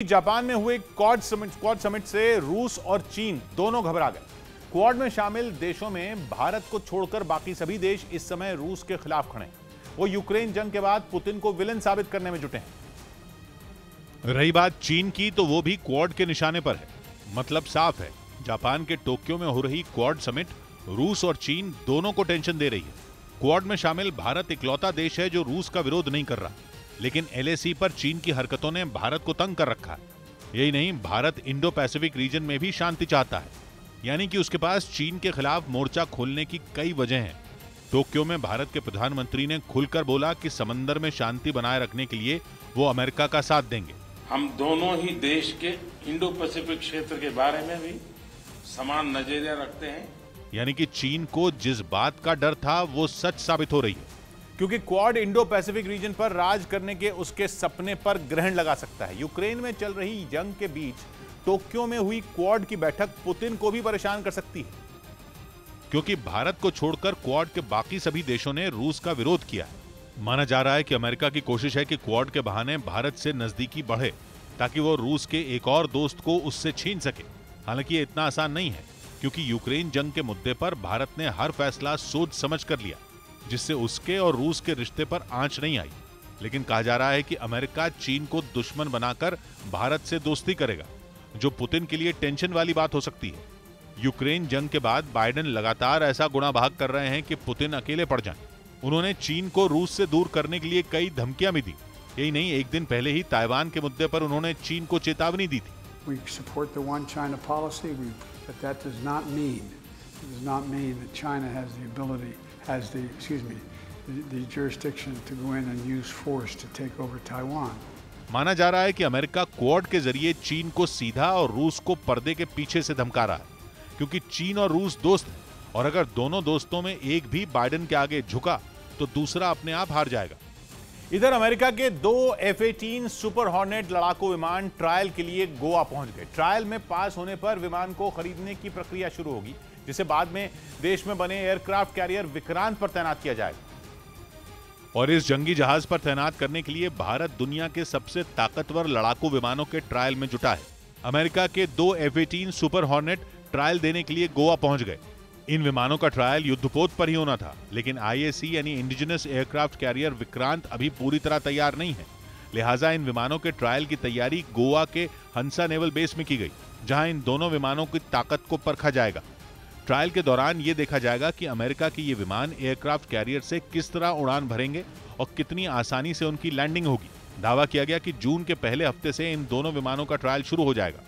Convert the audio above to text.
Japan में हुए quad summit से रूस और चीन दोनों घबरा गए। क्वाड में शामिल देशों में भारत को छोड़कर बाकी सभी देश इस समय रूस के खिलाफ खड़े हैं। वो यूक्रेन जंग के बाद पुतिन को विलन साबित करने में जुटे हैं। रही बात चीन की, तो वो भी क्वाड के निशाने पर है। मतलब साफ है, जापान के टोक्यो में हो रही क्वाड समिट रूस और चीन दोनों को टेंशन दे रही है। क्वाड में शामिल भारत इकलौता देश है जो रूस का विरोध नहीं कर रहा, लेकिन एलएसी पर चीन की हरकतों ने भारत को तंग कर रखा है। यही नहीं, भारत इंडो पैसिफिक रीजन में भी शांति चाहता है, यानी कि उसके पास चीन के खिलाफ मोर्चा खोलने की कई वजह हैं। टोक्यो में भारत के प्रधानमंत्री ने खुलकर बोला कि समंदर में शांति बनाए रखने के लिए वो अमेरिका का साथ देंगे। हम दोनों ही देश के इंडो पैसिफिक क्षेत्र के बारे में भी समान नजरिया रखते हैं। यानी कि चीन को जिस बात का डर था वो सच साबित हो रही है, क्योंकि क्वाड इंडो पैसिफिक रीजन पर राज करने के उसके सपने पर ग्रहण लगा सकता है। यूक्रेन में चल रही जंग के बीच टोक्यो में हुई क्वाड की बैठक पुतिन को भी परेशान कर सकती है, क्योंकि भारत को छोड़कर क्वाड के बाकी सभी देशों ने रूस का विरोध किया है। माना जा रहा है कि अमेरिका की कोशिश है कि क्वाड के बहाने भारत से नजदीकी बढ़े, ताकि वो रूस के एक और दोस्त को उससे छीन सके। हालांकि ये इतना आसान नहीं है, क्योंकि यूक्रेन जंग के मुद्दे पर भारत ने हर फैसला सोच समझ कर लिया, जिससे उसके और रूस के रिश्ते पर आंच नहीं आई। लेकिन कहा जा रहा है कि अमेरिका चीन को दुश्मन बनाकर भारत से दोस्ती करेगा, जो पुतिन के लिए टेंशन वाली बात हो सकती है। यूक्रेन जंग के बाद बाइडेन लगातार ऐसा गुणा भाग कर रहे हैं कि पुतिन अकेले पड़ जाएं। उन्होंने चीन को रूस से दूर करने के लिए कई धमकियां भी दी। यही नहीं, एक दिन पहले ही ताइवान के मुद्दे पर उन्होंने चीन को चेतावनी दी थी। We support the one China policy, but that does not mean that China has the ability, the jurisdiction to go in and use force to take over Taiwan. माना जा रहा है कि अमेरिका क्वाड के जरिए चीन को सीधा और रूस को पर्दे के पीछे से धमका रहा है, क्योंकि चीन और रूस दोस्त हैं, और अगर दोनों दोस्तों में एक भी बाइडेन के आगे झुका तो दूसरा अपने आप हार जाएगा। इधर अमेरिका के 2 F-18 सुपर हॉर्नेट लड़ाकू विमान ट्रायल के लिए गोवा पहुंच गए। ट्रायल में पास होने पर विमान को खरीदने की प्रक्रिया शुरू होगी, जिसे बाद में देश में बने एयरक्राफ्ट कैरियर विक्रांत पर तैनात किया जाएगा। और इस जंगी जहाज पर तैनात करने के लिए भारत दुनिया के सबसे ताकतवर लड़ाकू विमानों के ट्रायल में जुटा है। अमेरिका के 2 F-18 सुपर हॉर्नेट ट्रायल देने के लिए गोवा पहुंच गए। इन विमानों का ट्रायल युद्धपोत पर ही होना था, लेकिन IAC यानी इंडिजिनस एयरक्राफ्ट कैरियर विक्रांत अभी पूरी तरह तैयार नहीं है। लिहाजा इन विमानों के ट्रायल की तैयारी गोवा के हंसा नेवल बेस में की गई, जहां इन दोनों विमानों की ताकत को परखा जाएगा। ट्रायल के दौरान यह देखा जाएगा कि अमेरिका के ये विमान एयरक्राफ्ट कैरियर से किस तरह उड़ान भरेंगे और कितनी आसानी से उनकी लैंडिंग होगी। दावा किया गया कि जून के पहले हफ्ते से इन दोनों विमानों का ट्रायल शुरू हो जाएगा।